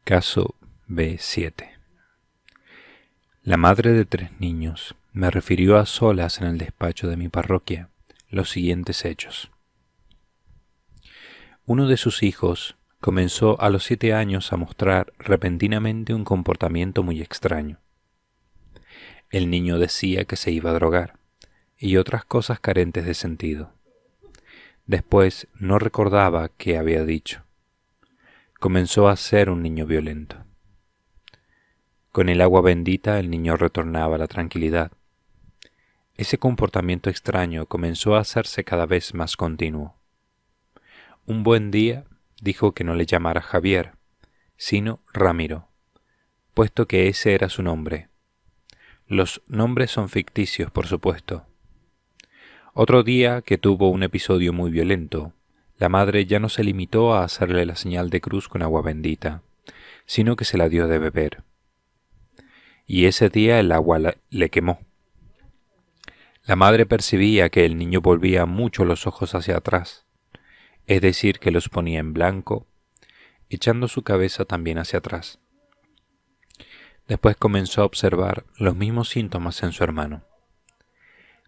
Caso B7. La madre de 3 niños me refirió a solas en el despacho de mi parroquia los siguientes hechos. Uno de sus hijos comenzó a los 7 años a mostrar repentinamente un comportamiento muy extraño. El niño decía que se iba a drogar y otras cosas carentes de sentido. Después no recordaba qué había dicho. Comenzó a ser un niño violento. Con el agua bendita el niño retornaba a la tranquilidad. Ese comportamiento extraño comenzó a hacerse cada vez más continuo. Un buen día dijo que no le llamara Javier, sino Ramiro, puesto que ese era su nombre. Los nombres son ficticios, por supuesto. Otro día que tuvo un episodio muy violento, la madre ya no se limitó a hacerle la señal de cruz con agua bendita, sino que se la dio de beber. Y ese día el agua le quemó. La madre percibía que el niño volvía mucho los ojos hacia atrás, es decir, que los ponía en blanco, echando su cabeza también hacia atrás. Después comenzó a observar los mismos síntomas en su hermano.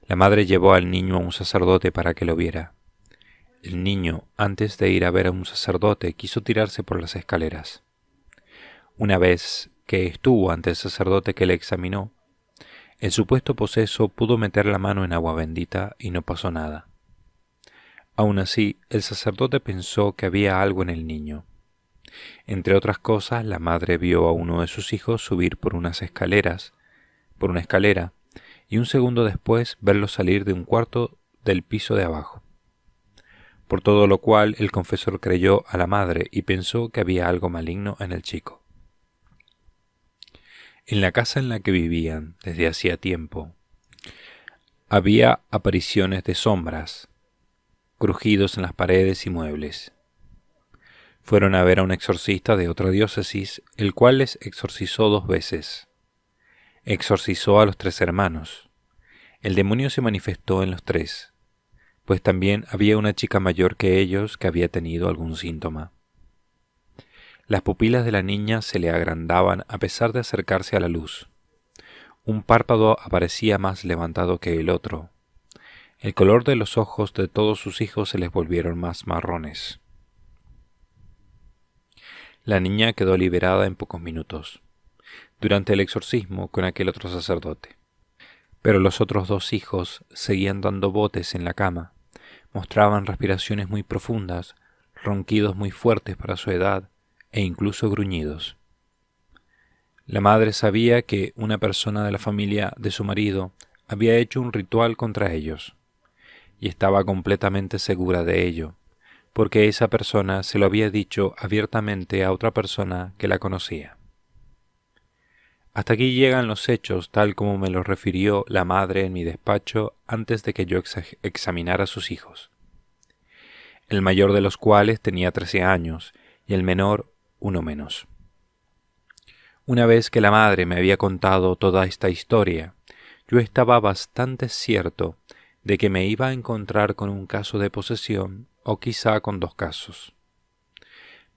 La madre llevó al niño a un sacerdote para que lo viera. El niño, antes de ir a ver a un sacerdote, quiso tirarse por las escaleras. Una vez que estuvo ante el sacerdote que le examinó, el supuesto poseso pudo meter la mano en agua bendita y no pasó nada. Aún así, el sacerdote pensó que había algo en el niño. Entre otras cosas, la madre vio a uno de sus hijos subir por una escalera, y un segundo después verlo salir de un cuarto del piso de abajo. Por todo lo cual el confesor creyó a la madre y pensó que había algo maligno en el chico. En la casa en la que vivían desde hacía tiempo, había apariciones de sombras, crujidos en las paredes y muebles. Fueron a ver a un exorcista de otra diócesis, el cual les exorcizó 2 veces. Exorcizó a los 3 hermanos. El demonio se manifestó en los 3, pues también había una chica mayor que ellos que había tenido algún síntoma. Las pupilas de la niña se le agrandaban a pesar de acercarse a la luz. Un párpado aparecía más levantado que el otro. El color de los ojos de todos sus hijos se les volvieron más marrones. La niña quedó liberada en pocos minutos, durante el exorcismo con aquel otro sacerdote. Pero los otros 2 hijos seguían dando botes en la cama, mostraban respiraciones muy profundas, ronquidos muy fuertes para su edad e incluso gruñidos. La madre sabía que una persona de la familia de su marido había hecho un ritual contra ellos, y estaba completamente segura de ello, porque esa persona se lo había dicho abiertamente a otra persona que la conocía. Hasta aquí llegan los hechos tal como me los refirió la madre en mi despacho antes de que yo examinara a sus hijos, el mayor de los cuales tenía 13 años y el menor 1 menos. Una vez que la madre me había contado toda esta historia, yo estaba bastante cierto de que me iba a encontrar con un caso de posesión o quizá con 2 casos.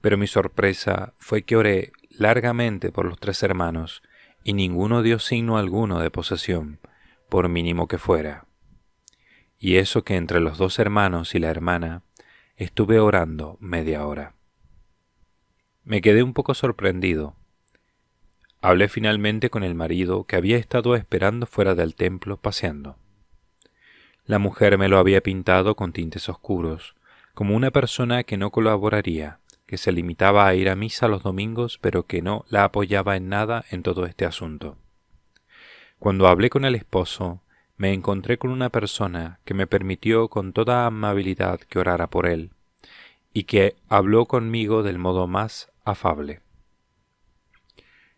Pero mi sorpresa fue que oré largamente por los 3 hermanos y ninguno dio signo alguno de posesión, por mínimo que fuera. Y eso que entre los 2 hermanos y la hermana estuve orando media hora. Me quedé un poco sorprendido. Hablé finalmente con el marido que había estado esperando fuera del templo paseando. La mujer me lo había pintado con tintes oscuros, como una persona que no colaboraría, que se limitaba a ir a misa los domingos, pero que no la apoyaba en nada en todo este asunto. Cuando hablé con el esposo, me encontré con una persona que me permitió con toda amabilidad que orara por él, y que habló conmigo del modo más afable.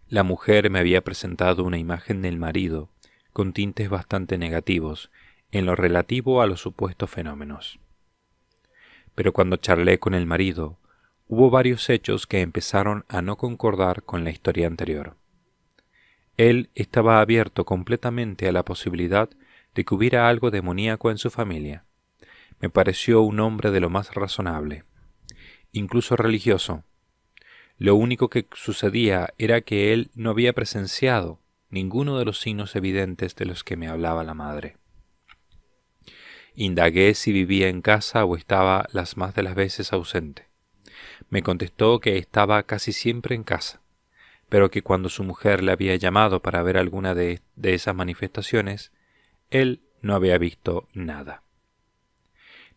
La mujer me había presentado una imagen del marido, con tintes bastante negativos, en lo relativo a los supuestos fenómenos. Pero cuando charlé con el marido, hubo varios hechos que empezaron a no concordar con la historia anterior. Él estaba abierto completamente a la posibilidad de que hubiera algo demoníaco en su familia. Me pareció un hombre de lo más razonable, incluso religioso. Lo único que sucedía era que él no había presenciado ninguno de los signos evidentes de los que me hablaba la madre. Indagué si vivía en casa o estaba las más de las veces ausente. Me contestó que estaba casi siempre en casa, pero que cuando su mujer le había llamado para ver alguna de esas manifestaciones, él no había visto nada,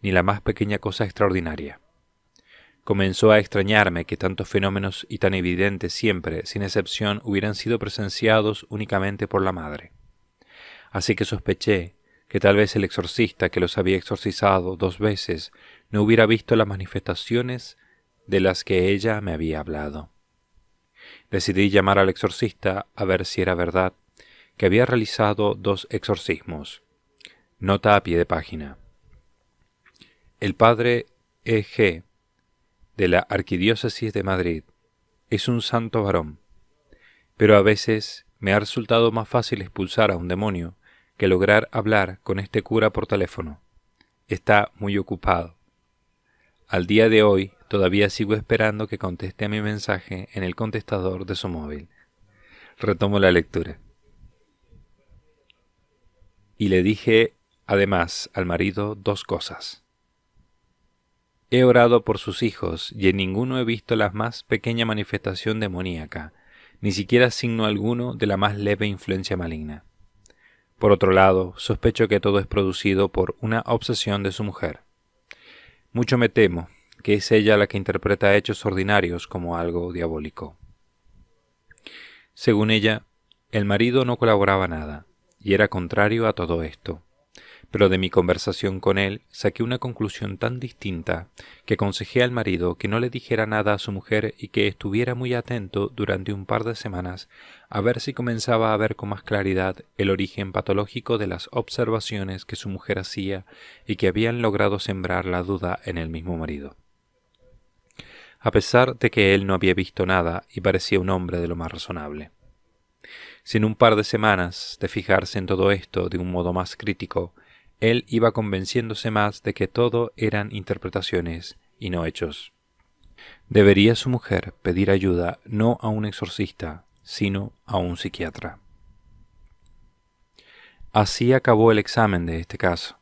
ni la más pequeña cosa extraordinaria. Comenzó a extrañarme que tantos fenómenos y tan evidentes siempre, sin excepción, hubieran sido presenciados únicamente por la madre. Así que sospeché que tal vez el exorcista que los había exorcizado 2 veces no hubiera visto las manifestaciones de las que ella me había hablado. Decidí llamar al exorcista a ver si era verdad que había realizado 2 exorcismos. Nota a pie de página. El padre E.G. de la Arquidiócesis de Madrid es un santo varón, pero a veces me ha resultado más fácil expulsar a un demonio que lograr hablar con este cura por teléfono. Está muy ocupado. Al día de hoy todavía sigo esperando que conteste a mi mensaje en el contestador de su móvil. Retomo la lectura. Y le dije, además, al marido 2 cosas. He orado por sus hijos y en ninguno he visto la más pequeña manifestación demoníaca, ni siquiera signo alguno de la más leve influencia maligna. Por otro lado, sospecho que todo es producido por una obsesión de su mujer. Mucho me temo que es ella la que interpreta hechos ordinarios como algo diabólico. Según ella, el marido no colaboraba nada, y era contrario a todo esto. Pero de mi conversación con él saqué una conclusión tan distinta que aconsejé al marido que no le dijera nada a su mujer y que estuviera muy atento durante un par de semanas a ver si comenzaba a ver con más claridad el origen patológico de las observaciones que su mujer hacía y que habían logrado sembrar la duda en el mismo marido. A pesar de que él no había visto nada y parecía un hombre de lo más razonable. Sin un par de semanas de fijarse en todo esto de un modo más crítico, él iba convenciéndose más de que todo eran interpretaciones y no hechos. Debería su mujer pedir ayuda no a un exorcista, sino a un psiquiatra. Así acabó el examen de este caso,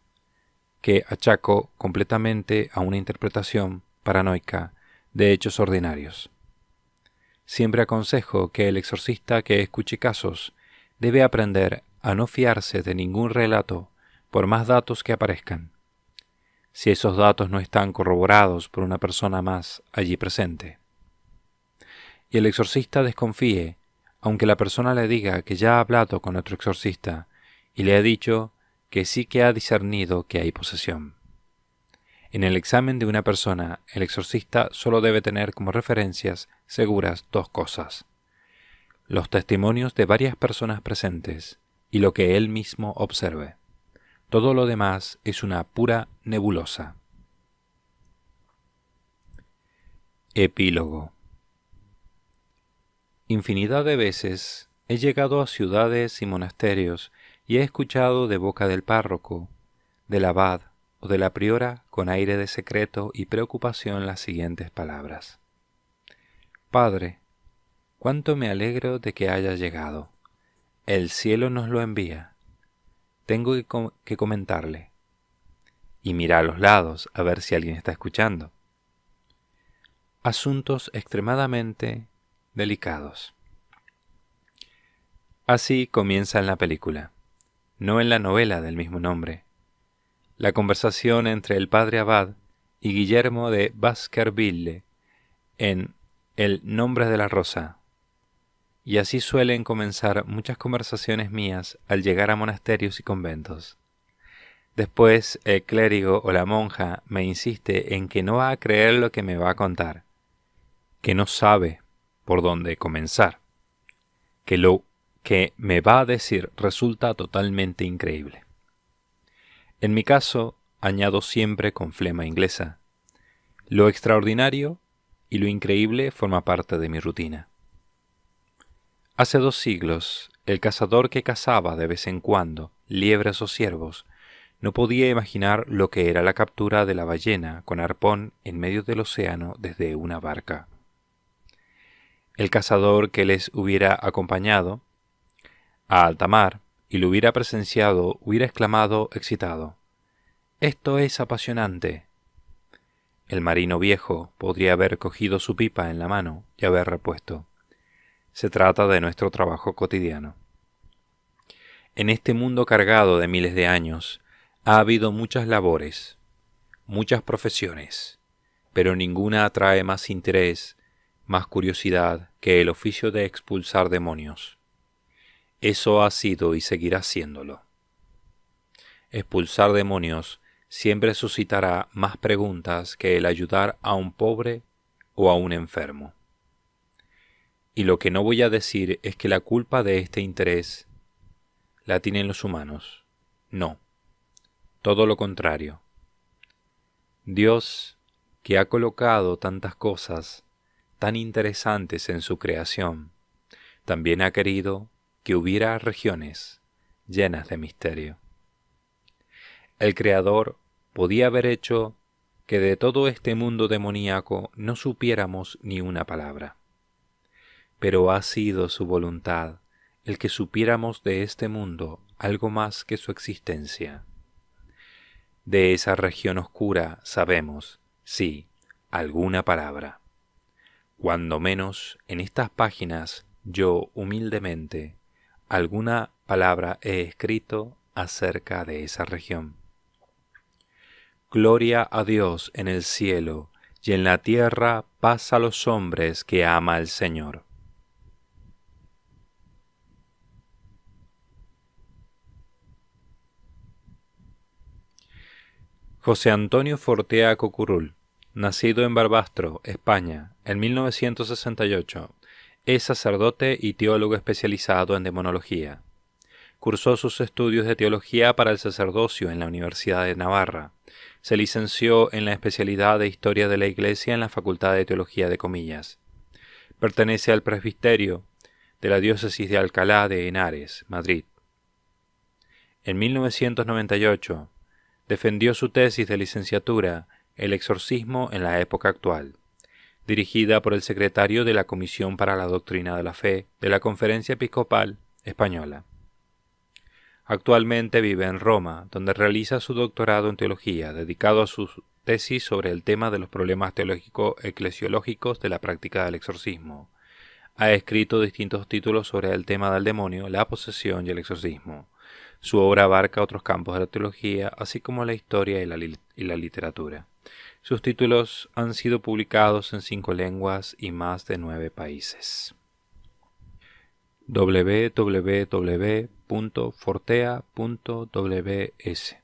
que achaco completamente a una interpretación paranoica de hechos ordinarios. Siempre aconsejo que el exorcista que escuche casos debe aprender a no fiarse de ningún relato por más datos que aparezcan, si esos datos no están corroborados por una persona más allí presente. Y el exorcista desconfíe, aunque la persona le diga que ya ha hablado con otro exorcista y le ha dicho que sí que ha discernido que hay posesión. En el examen de una persona, el exorcista solo debe tener como referencias seguras 2 cosas: los testimonios de varias personas presentes y lo que él mismo observe. Todo lo demás es una pura nebulosa. Epílogo. Infinidad de veces he llegado a ciudades y monasterios y he escuchado de boca del párroco, del abad o de la priora con aire de secreto y preocupación las siguientes palabras: Padre, cuánto me alegro de que haya llegado. El cielo nos lo envía. Tengo que comentarle. Y mira a los lados a ver si alguien está escuchando. Asuntos extremadamente delicados. Así comienza en la película, no en la novela del mismo nombre. La conversación entre el padre Abad y Guillermo de Baskerville en El nombre de la rosa. Y así suelen comenzar muchas conversaciones mías al llegar a monasterios y conventos. Después el clérigo o la monja me insiste en que no va a creer lo que me va a contar, que no sabe por dónde comenzar, que lo que me va a decir resulta totalmente increíble. En mi caso, añado siempre con flema inglesa, lo extraordinario y lo increíble forma parte de mi rutina. Hace 2 siglos, el cazador que cazaba de vez en cuando liebres o ciervos no podía imaginar lo que era la captura de la ballena con arpón en medio del océano desde una barca. El cazador que les hubiera acompañado a alta mar y lo hubiera presenciado hubiera exclamado excitado: «Esto es apasionante». El marino viejo podría haber cogido su pipa en la mano y haber repuesto: «Se trata de nuestro trabajo cotidiano». En este mundo cargado de miles de años ha habido muchas labores, muchas profesiones, pero ninguna atrae más interés, más curiosidad que el oficio de expulsar demonios. Eso ha sido y seguirá siéndolo. Expulsar demonios siempre suscitará más preguntas que el ayudar a un pobre o a un enfermo. Y lo que no voy a decir es que la culpa de este interés la tienen los humanos. No, todo lo contrario. Dios, que ha colocado tantas cosas tan interesantes en su creación, también ha querido que hubiera regiones llenas de misterio. El Creador podía haber hecho que de todo este mundo demoníaco no supiéramos ni una palabra, pero ha sido su voluntad el que supiéramos de este mundo algo más que su existencia. De esa región oscura sabemos, sí, alguna palabra. Cuando menos en estas páginas yo humildemente alguna palabra he escrito acerca de esa región. Gloria a Dios en el cielo y en la tierra paz a los hombres que ama el Señor. José Antonio Fortea Cocurul, nacido en Barbastro, España, en 1968, es sacerdote y teólogo especializado en demonología. Cursó sus estudios de teología para el sacerdocio en la Universidad de Navarra. Se licenció en la especialidad de Historia de la Iglesia en la Facultad de Teología de Comillas. Pertenece al presbiterio de la Diócesis de Alcalá de Henares, Madrid. En 1998, defendió su tesis de licenciatura, El exorcismo en la época actual, dirigida por el secretario de la Comisión para la Doctrina de la Fe de la Conferencia Episcopal Española. Actualmente vive en Roma, donde realiza su doctorado en teología, dedicado a su tesis sobre el tema de los problemas teológico-eclesiológicos de la práctica del exorcismo. Ha escrito distintos títulos sobre el tema del demonio, la posesión y el exorcismo. Su obra abarca otros campos de la teología, así como la historia y la literatura. Sus títulos han sido publicados en 5 lenguas y más de 9 países. www.fortea.ws